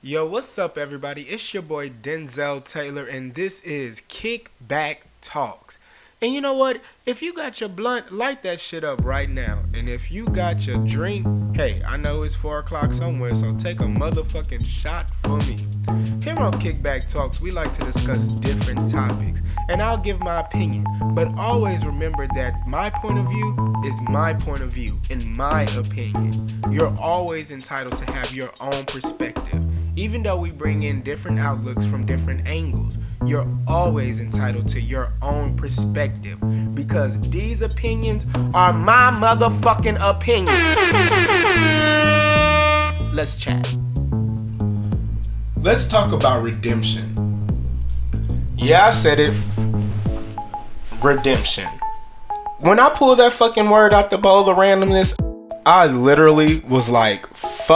Yo, what's up, everybody? It's your boy Denzel Taylor, and this is Kickback Talks. And you know what? If you got your blunt, light that shit up right now. And if you got your drink, hey, I know it's 4 o'clock somewhere, so take a motherfucking shot for me. Here on Kickback Talks, we like to discuss different topics, and I'll give my opinion. But always remember that my point of view is my point of view, in my opinion. You're always entitled to have your own perspective. Even though we bring in different outlooks from different angles, you're always entitled to your own perspective, because these opinions are my motherfucking opinions. Let's chat. Let's talk about redemption. Yeah, I said it. Redemption. When I pulled that fucking word out the bowl of randomness, I literally was like, fuck.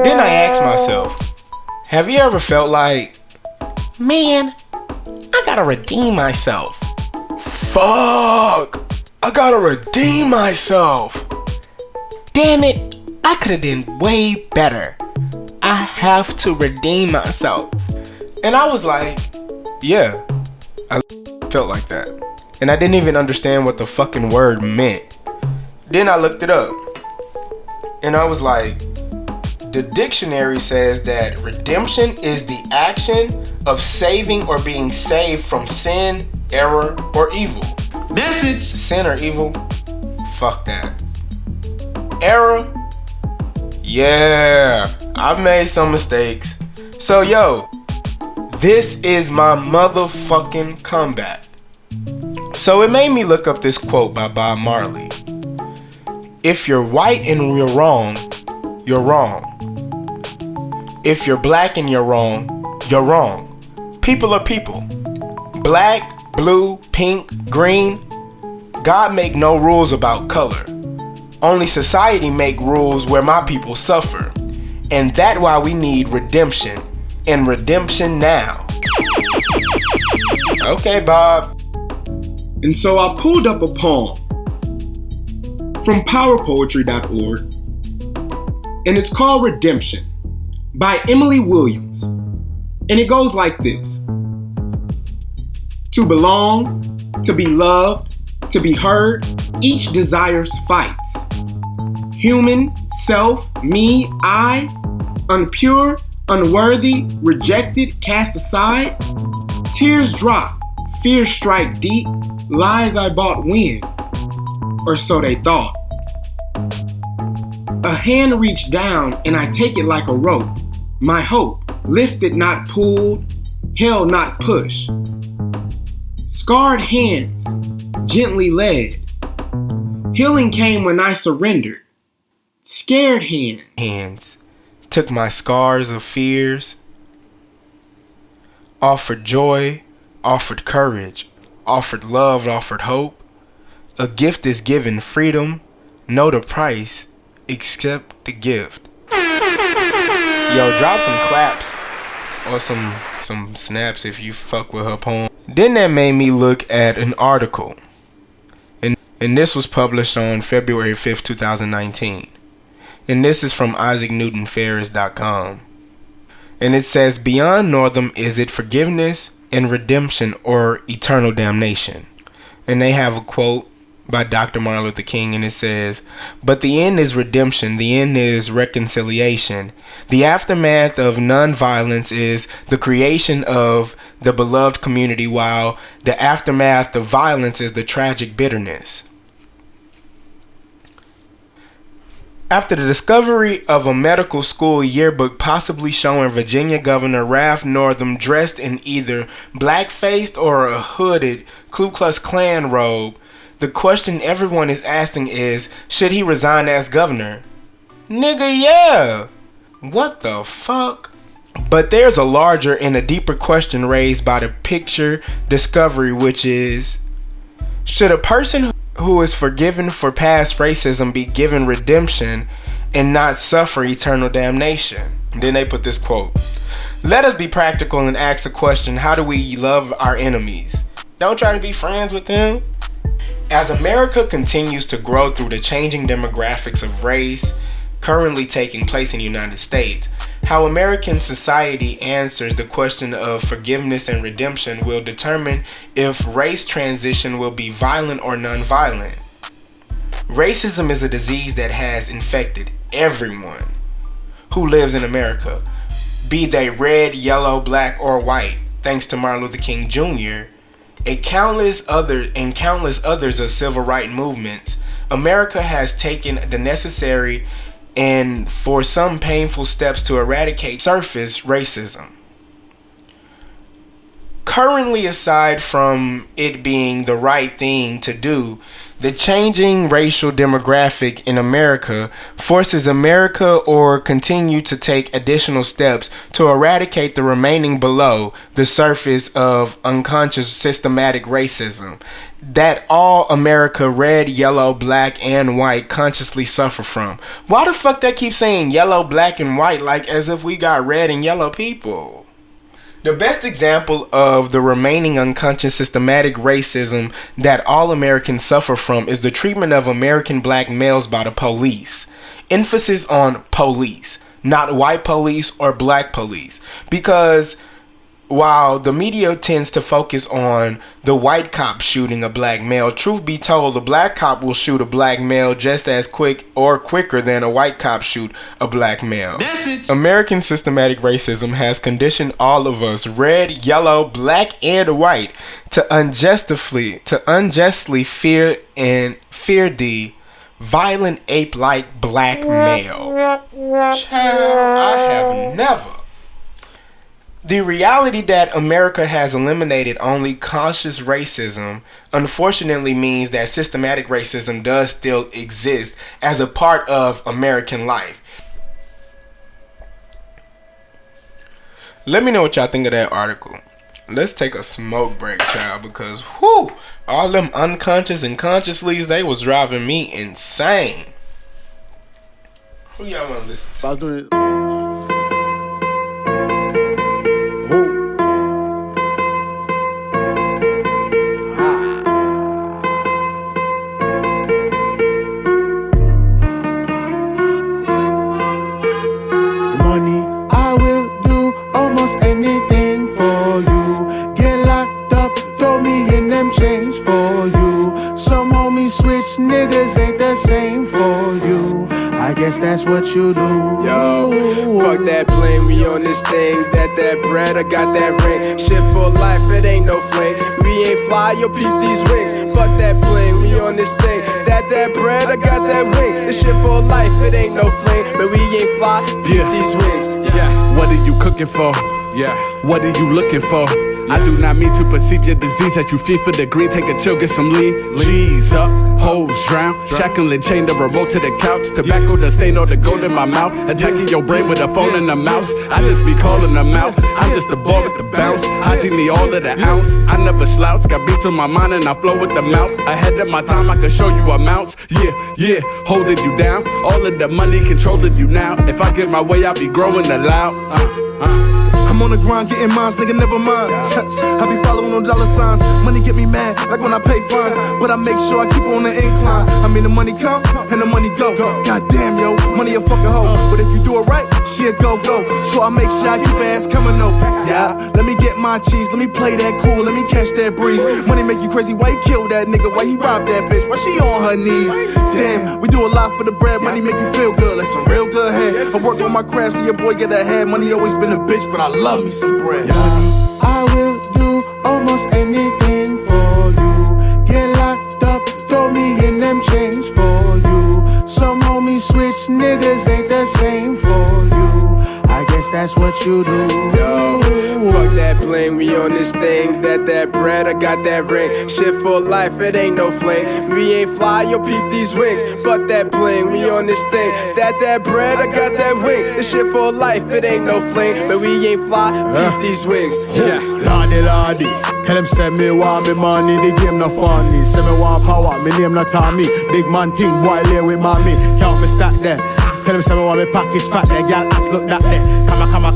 Then I asked myself, have you ever felt like, man, I gotta redeem myself. Fuck, I gotta redeem myself. Damn it, I could've done way better. I have to redeem myself. And I was like, yeah, I felt like that. And I didn't even understand what the fucking word meant. Then I looked it up. And I was like, the dictionary says that redemption is the action of saving or being saved from sin, error, or evil. Message! Sin or evil? Fuck that. Error? Yeah, I've made some mistakes. So yo, this is my motherfucking comeback. So it made me look up this quote by Bob Marley. If you're white and you're wrong, you're wrong. If you're black and you're wrong, you're wrong. People are people. Black, blue, pink, green. God make no rules about color. Only society make rules where my people suffer. And that's why we need redemption. And redemption now. Okay, Bob. And so I pulled up a poem from powerpoetry.org, and it's called Redemption by Emily Williams. And it goes like this: to belong, to be loved, to be heard, each desires fights. Human, self, me, I, unpure, unworthy, rejected, cast aside. Tears drop, fears strike deep, lies I bought win, or so they thought. A hand reached down and I take it like a rope. My hope, lifted not pulled, held not pushed. Scarred hands, gently led. Healing came when I surrendered. Scared hands took my scars of fears, offered joy, offered courage, offered love, offered hope. A gift is given freedom, know the price, accept the gift. Yo, drop some claps or some snaps if you fuck with her poem. Then that made me look at an article. And this was published on February 5th, 2019. And this is from IsaacNewtonFerris.com. And it says, beyond Northam, is it forgiveness and redemption or eternal damnation? And they have a quote by Dr. Martin Luther King, and it says, but the end is redemption, the end is reconciliation. The aftermath of nonviolence is the creation of the beloved community, while the aftermath of violence is the tragic bitterness. After the discovery of a medical school yearbook possibly showing Virginia Governor Ralph Northam dressed in either black-faced or a hooded Ku Klux Klan robe, the question everyone is asking is, should he resign as governor? Nigga, yeah! What the fuck? But there's a larger and a deeper question raised by the picture discovery, which is, should a person who is forgiven for past racism be given redemption and not suffer eternal damnation? And then they put this quote: let us be practical and ask the question, how do we love our enemies? Don't try to be friends with them. As America continues to grow through the changing demographics of race currently taking place in the United States, how American society answers the question of forgiveness and redemption will determine if race transition will be violent or nonviolent. Racism is a disease that has infected everyone who lives in America, be they red, yellow, black, or white, thanks to Martin Luther King Jr. and countless others of civil rights movements. America has taken the necessary and for some painful steps to eradicate surface racism. Currently, aside from it being the right thing to do, the changing racial demographic in America forces America or continue to take additional steps to eradicate the remaining below the surface of unconscious systematic racism that all America, red, yellow, black, and white, consciously suffer from. Why the fuck they keep saying yellow, black, and white like as if we got red and yellow people? The best example of the remaining unconscious systematic racism that all Americans suffer from is the treatment of American black males by the police. Emphasis on police, not white police or black police. Because while the media tends to focus on the white cop shooting a black male, truth be told, a black cop will shoot a black male just as quick or quicker than a white cop shoot a black male. Message. American systematic racism has conditioned all of us, red, yellow, black, and white, to unjustly fear the violent ape-like black male. Child, I have never. The reality that America has eliminated only conscious racism unfortunately means that systematic racism does still exist as a part of American life. Let me know what y'all think of that article. Let's take a smoke break, child, because whew, all them unconscious and conscious leads, they was driving me insane. Who y'all want to listen to? I was doing it. Anything for you. Get locked up, throw me in them chains for you. Some homies switch, niggas ain't the same for you. I guess that's what you do. Yo, fuck that bling, we on this thing. That bread, I got that ring. Shit for life, it ain't no fling. We ain't fly, yo, peep these wings. Fuck that bling, we on this thing. That bread, I got that ring. This shit for life, it ain't no fling. But we ain't fly, peep these wings. Yeah, what are you cooking for? Yeah, what are you looking for? I do not mean to perceive your disease that you feed for the green. Take a chill, get some lean. G's up, hoes drown. Shackling chain the remote to the couch. Tobacco the stain or the gold in my mouth. Attacking your brain with a phone and a mouse. I just be calling them out. I'm just the ball with the bounce. Hygiene need all of the ounce. I never slouch. Got beats on my mind and I flow with the mouth. Ahead of my time, I can show you amounts. Yeah, holding you down. All of the money controlling you now. If I get my way, I'll be growing aloud. I'm on the grind, getting mines, nigga, never mind. I be following no dollar signs. Money get me mad, like when I pay fines. But I make sure I keep on the incline. I mean, the money come, and the money go. Goddamn, yo, money a fucking hoe. But if you do it right, she a go-go. So I make sure I keep her ass coming up. Yeah, let me get my cheese, let me play that cool, let me catch that breeze. Money make you crazy, why he kill that nigga? Why he rob that bitch? Why she on her knees? Damn, we do a lot for the bread. Money make you feel good, like some real good head. I work on my craft, so your boy get ahead. Money always been a bitch, but I love me some bread. I will do almost anything for you. Get locked up, throw me in them chains for you. Some homies switch, niggas ain't the same for you. I guess that's what you do. Yo, fuck that bling, we on this thing. That bread, I got that ring. Shit for life, it ain't no fling. We ain't fly, yo, peep these wings. Fuck that bling, we on this thing. That bread, I got that wing. This shit for life, it ain't no fling. But we ain't fly, peep these wings. Yeah. Lordy, tell them send me want me money, the game no funny. Send me want power, me name not Tommy. Big man thing, boy lay with mommy. Count me stack there. Tell him say me want me pockets fat there. Girl ass look that there.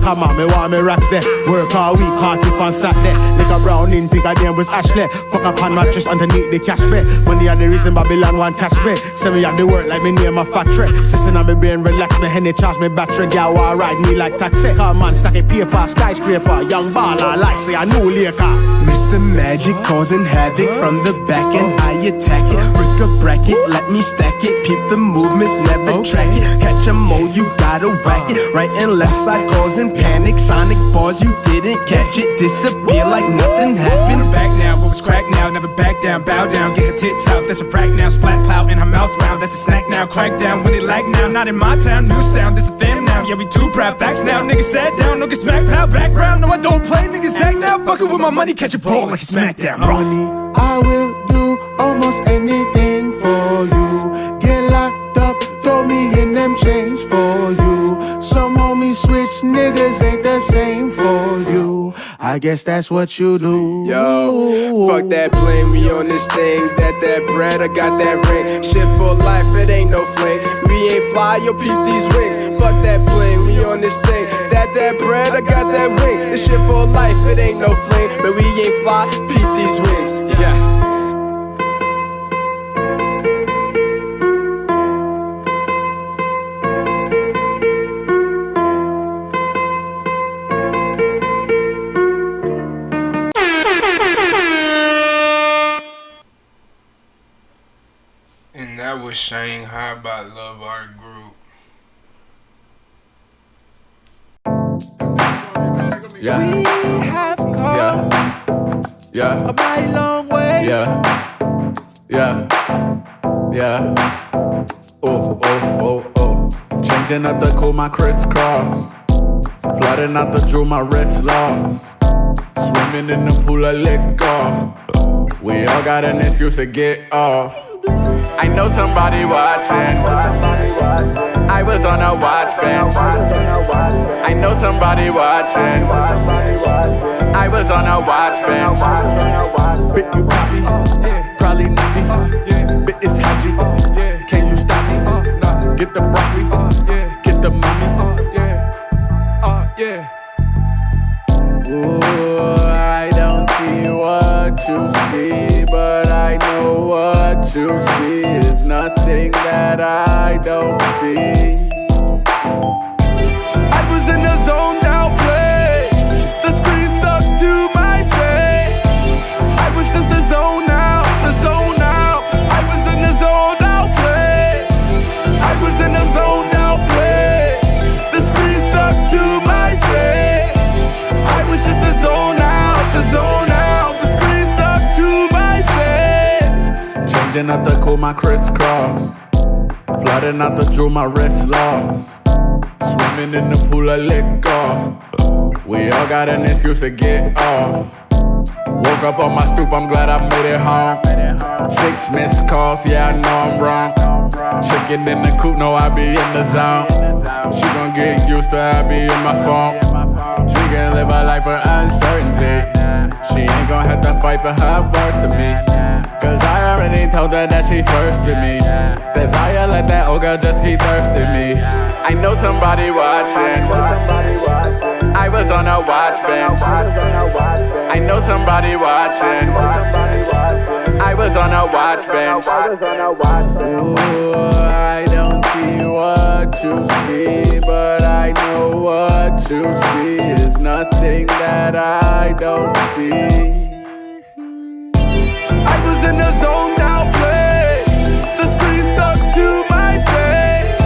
Come on, me want me racks there. Work all week, party on Saturday. Like a brown in, think I name was Ashley. Fuck up on mattress underneath the cash bed. Money are the reason Babylon want catch me. Say me have the work like me name a factory. Sissing on me brain, relax me, henny charge me battery. Girl want ride me like taxi. Come on, stacking paper, skyscraper. Young baller, like say a new Laker. Mr. Magic causing havoc from the back end. I attack it, brick a bracket, let me stack it. Peep the movements, never track it. Catch a mo, you gotta whack it. Right and left side causing panic. Sonic bars, you didn't catch it. Disappear like nothing happened. Back now, what was crack now? Never back down, bow down, get her tits out. That's a frack now, splat plow in her mouth round. That's a snack now, crack down, when it lag now. Not in my town, new sound, this a fam now. Yeah, we do proud facts now. Niggas sat down, don't get smacked, plow background. No, I don't play, niggas act now. Fucking with my money, catch a roll like a smackdown. Money, I will do almost anything for you. Get locked up, throw me in them chains for you. Some homies switch, niggas ain't the same for you. I guess that's what you do. Yo, fuck that bling, we on this thing. That bread, I got that ring. Shit for life, it ain't no fling. We ain't fly, yo, peep these wings. Fuck that bling, we on this thing. That bread, I got that ring. This shit for life, it ain't no fling. But we ain't fly, peep these wings. Yeah. And that was Shanghai by Love Our Group. Yeah. We have come Yeah. a mighty long way. Yeah. Oh. Changing up the cool, my crisscross. Flooding out the jewel, my wrist lost. Swimming in the pool of liquor. We all got an excuse to get off. I know somebody watching. I was on a watch bench. I know somebody watching. I was on a watch bench. Bit you copy, probably nappy. Bit is haji, can you stop me? Get the broccoli, get the mommy. Ooh, I don't see what you see, but I know what you see is nothing that I don't see. I was in a zoned out place. The screen stuck to my face. I was just a zone out, the zone out. I was in a zoned out place. I was in a zoned out place. The screen stuck to my face. I was just a zone out, the zone out. The screen stuck to my face. Changing up the cool, my crisscross. Flooding out the jewel, my wrist lost. Swimming in the pool of liquor. We all got an excuse to get off. Woke up on my stoop, I'm glad I made it home. 6 missed calls, yeah, I know I'm wrong. Chicken in the coop, no, I be in the zone. She gon' get used to I be in my phone. She can live a life of uncertainty. She ain't gon' have to fight for her worth to me. Cause I already told her that she first with me. Desire, let that old girl just keep thirsting me. I know somebody watching. I was on a watch bench. I know somebody watching. I was on a watch bench. Ooh, I don't see what you see, but I know what you see is nothing that I don't see. I was in a zoned out place. The screen stuck to my face.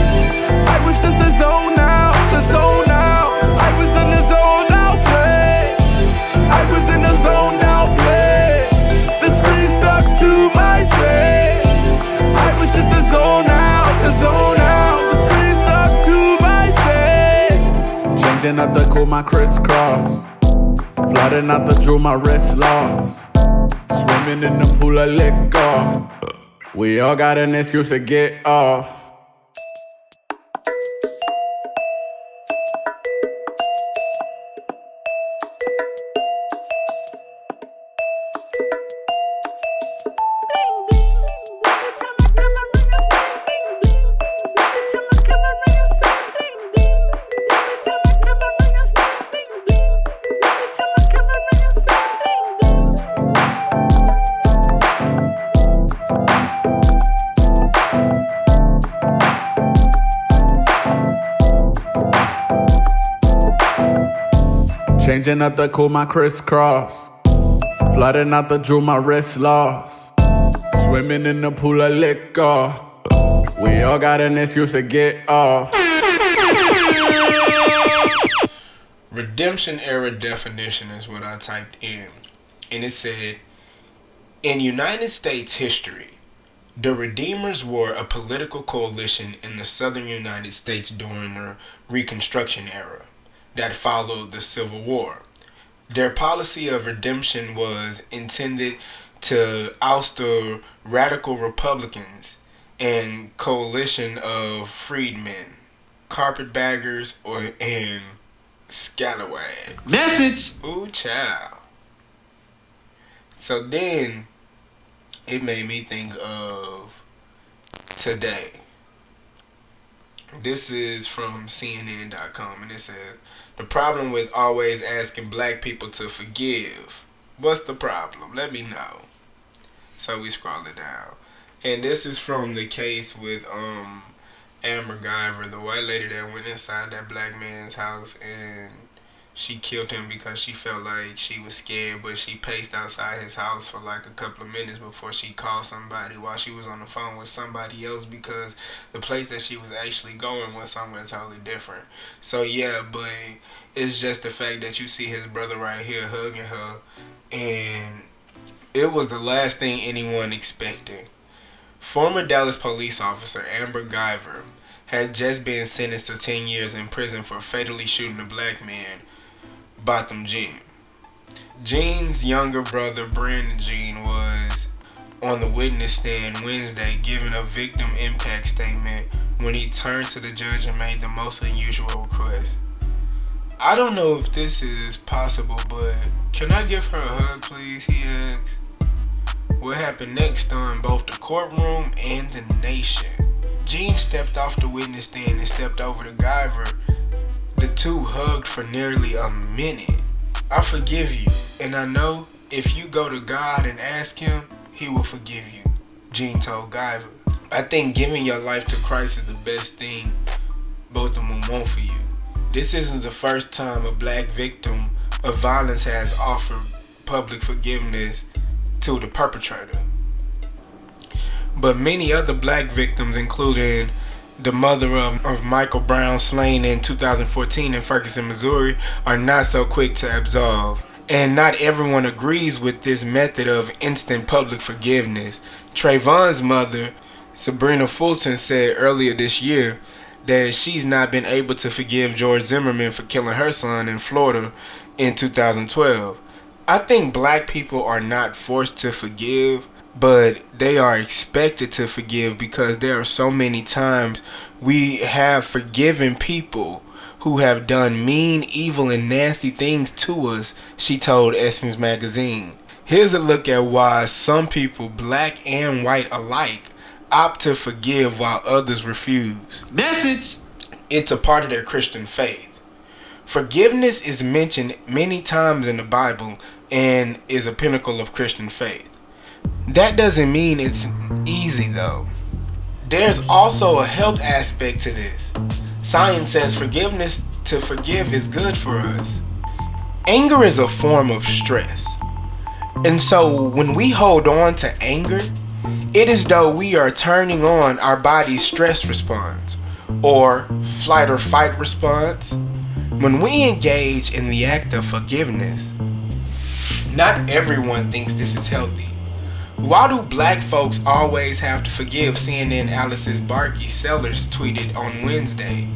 I was just a zone out, the zone out. I was in a zoned out place. I was in a zoned out place. The screen stuck to my face. I was just a zone out, the zone out. The screen stuck to my face. Changing up the cool, my crisscross. Flooding out the jewel, my wrist lost. Swimming in the pool of liquor. We all got an excuse to get off. Changing up the cool, my crisscross. Flooding out the jewel, my wrist lost. Swimming in the pool of liquor. We all got an excuse to get off. Redemption era definition is what I typed in. And it said, in United States history, the Redeemers were a political coalition in the southern United States during the Reconstruction era that followed the Civil War. Their policy of redemption was intended to oust the radical Republicans and coalition of freedmen, carpetbaggers, and scalawags. Message! Ooh, child. So then, it made me think of today. This is from CNN.com, and it says, the problem with always asking black people to forgive. What's the problem? Let me know. So we scroll it down. And this is from the case with Amber Guyver, the white lady that went inside that black man's house and she killed him because she felt like she was scared, but she paced outside his house for like a couple of minutes before she called somebody while she was on the phone with somebody else, because the place that she was actually going was somewhere totally different. So yeah, but it's just the fact that you see his brother right here hugging her, and it was the last thing anyone expected. Former Dallas police officer Amber Guyver had just been sentenced to 10 years in prison for fatally shooting a black man, Botham Jean. Jean's younger brother, Brandon Jean, was on the witness stand Wednesday giving a victim impact statement when he turned to the judge and made the most unusual request. I don't know if this is possible, but can I give her a hug, please? He asked. What happened next on both the courtroom and the nation? Jean stepped off the witness stand and stepped over to Guyver. The two hugged for nearly a minute. I forgive you, and I know if you go to God and ask him, he will forgive you, Jean told Guyver. I think giving your life to Christ is the best thing both of them want for you. This isn't the first time a black victim of violence has offered public forgiveness to the perpetrator. But many other black victims, including the mother of Michael Brown slain in 2014 in Ferguson, Missouri, are not so quick to absolve. And not everyone agrees with this method of instant public forgiveness. Trayvon's mother, Sabrina Fulton, said earlier this year that she's not been able to forgive George Zimmerman for killing her son in Florida in 2012. I think black people are not forced to forgive, but they are expected to forgive because there are so many times we have forgiven people who have done mean, evil, and nasty things to us, she told Essence Magazine. Here's a look at why some people, black and white alike, opt to forgive while others refuse. Message! It's a part of their Christian faith. Forgiveness is mentioned many times in the Bible and is a pinnacle of Christian faith. That doesn't mean it's easy though. There's also a health aspect to this. Science says forgiveness to forgive is good for us. Anger is a form of stress. And so when we hold on to anger, it is though we are turning on our body's stress response or flight or fight response. When we engage in the act of forgiveness, not everyone thinks this is healthy. Why do black folks always have to forgive? CNN Alice's Barkey Sellers tweeted on Wednesday.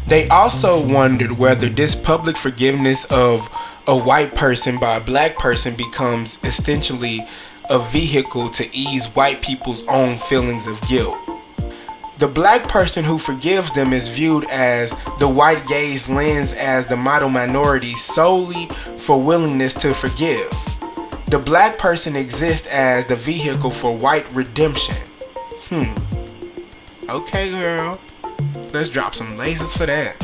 They also wondered whether this public forgiveness of a white person by a black person becomes essentially a vehicle to ease white people's own feelings of guilt. The black person who forgives them is viewed as the white gaze lens as the model minority solely for willingness to forgive. The black person exists as the vehicle for white redemption. Okay, girl. Let's drop some lasers for that.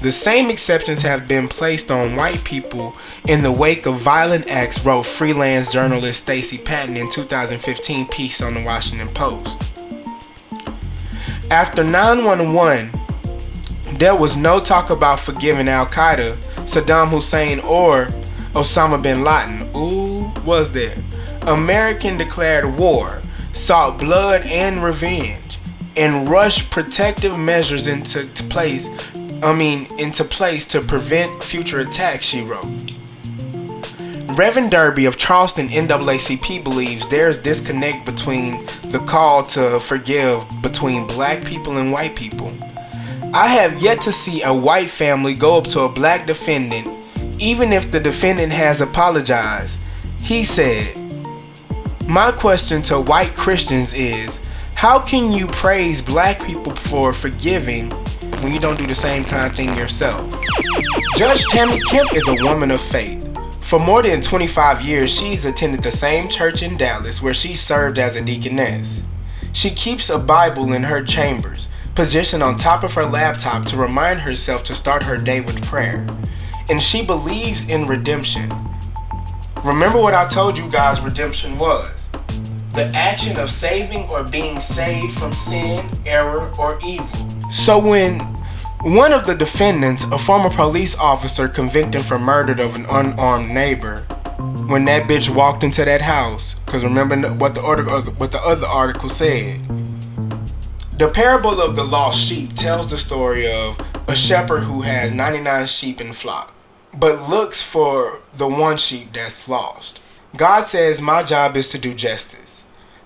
The same exceptions have been placed on white people in the wake of violent acts, wrote freelance journalist Stacey Patton in 2015 piece on the Washington Post. After 9/11, There was no talk about forgiving Al-Qaeda, Saddam Hussein, or Osama bin Laden. Ooh, was there? American declared war, sought blood and revenge, and rushed protective measures into place to prevent future attacks, she wrote. Reverend Derby of Charleston NAACP believes there's disconnect between the call to forgive between black people and white people. I have yet to see a white family go up to a black defendant, even if the defendant has apologized. He said, "My question to white Christians is, how can you praise black people for forgiving when you don't do the same kind of thing yourself?" Judge Tammy Kemp is a woman of faith. For more than 25 years, she's attended the same church in Dallas where she served as a deaconess. She keeps a Bible in her chambers, positioned on top of her laptop to remind herself to start her day with prayer. And she believes in redemption. Remember what I told you guys redemption was? The action of saving or being saved from sin, error, or evil. So when one of the defendants, a former police officer convicted for murder of an unarmed neighbor, when that bitch walked into that house, because remember what the other article said. The parable of the lost sheep tells the story of a shepherd who has 99 sheep in flock, but looks for the one sheep that's lost. God says, "My job is to do justice,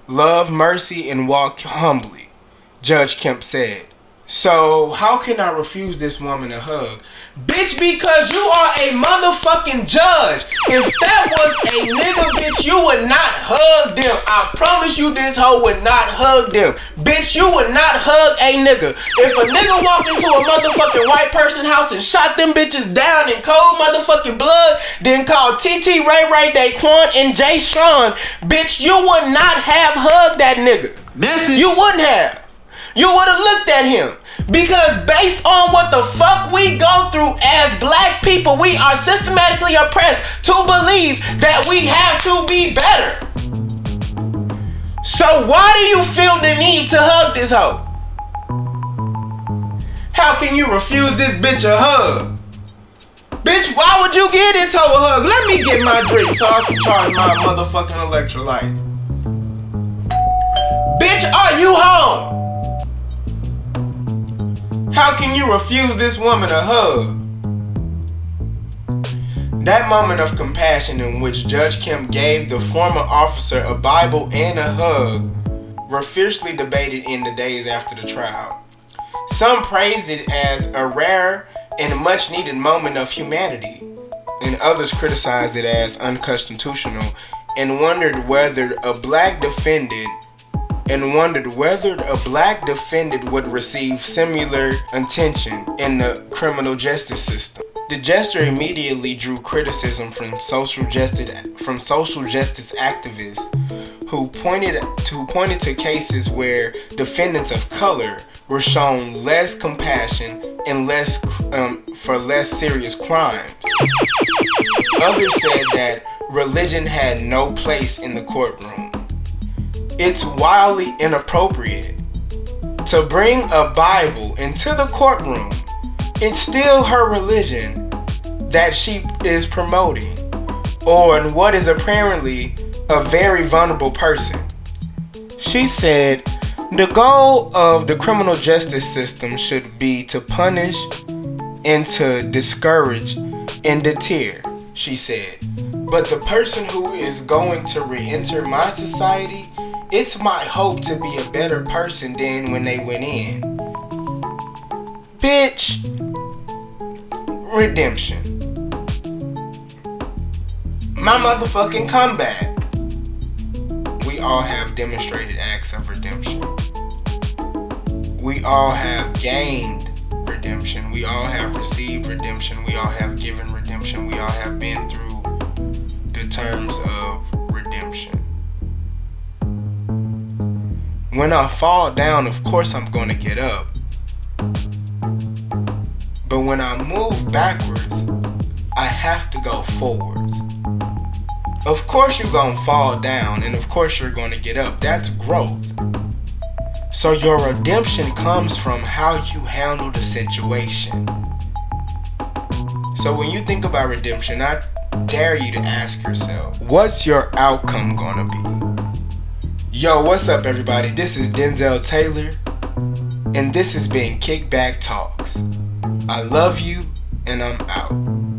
love, mercy, and walk humbly," Judge Kemp said. So how can I refuse this woman a hug? Bitch, because you are a motherfucking judge. If that was a nigga, bitch, you would not hug them. I promise you this hoe would not hug them. Bitch, you would not hug a nigga. If a nigga walked into a motherfucking white person house and shot them bitches down in cold motherfucking blood, then called TT, Ray Ray, Daquan, and Jay Sean, bitch, you would not have hugged that nigga. You wouldn't have. You would have looked at him. Because based on what the fuck we go through as black people, we are systematically oppressed to believe that we have to be better. So why do you feel the need to hug this hoe? How can you refuse this bitch a hug? Bitch, why would you give this hoe a hug? Let me get my drink so I can charge my motherfucking electrolytes. Bitch, are you home? How can you refuse this woman a hug? That moment of compassion in which Judge Kemp gave the former officer a Bible and a hug were fiercely debated in the days after the trial. Some praised it as a rare and much needed moment of humanity, and others criticized it as unconstitutional and wondered whether a black defendant would receive similar attention in the criminal justice system. The gesture immediately drew criticism from social justice activists who pointed to cases where defendants of color were shown less compassion and for less serious crimes. Others said that religion had no place in the courtroom. It's wildly inappropriate to bring a Bible into the courtroom. It's still her religion that she is promoting, or what is apparently a very vulnerable person. She said, the goal of the criminal justice system should be to punish and to discourage and deter, she said. But the person who is going to re-enter my society, it's my hope to be a better person than when they went in. Bitch. Redemption. My motherfucking comeback. We all have demonstrated acts of redemption. We all have gained redemption. We all have received redemption. We all have given redemption. We all have been through the terms of redemption. When I fall down, of course I'm going to get up. But when I move backwards, I have to go forwards. Of course you're going to fall down, and of course you're going to get up. That's growth. So your redemption comes from how you handle the situation. So when you think about redemption, I dare you to ask yourself, what's your outcome gonna be? Yo, what's up everybody? This is Denzel Taylor, and this has been Kickback Talks. I love you, and I'm out.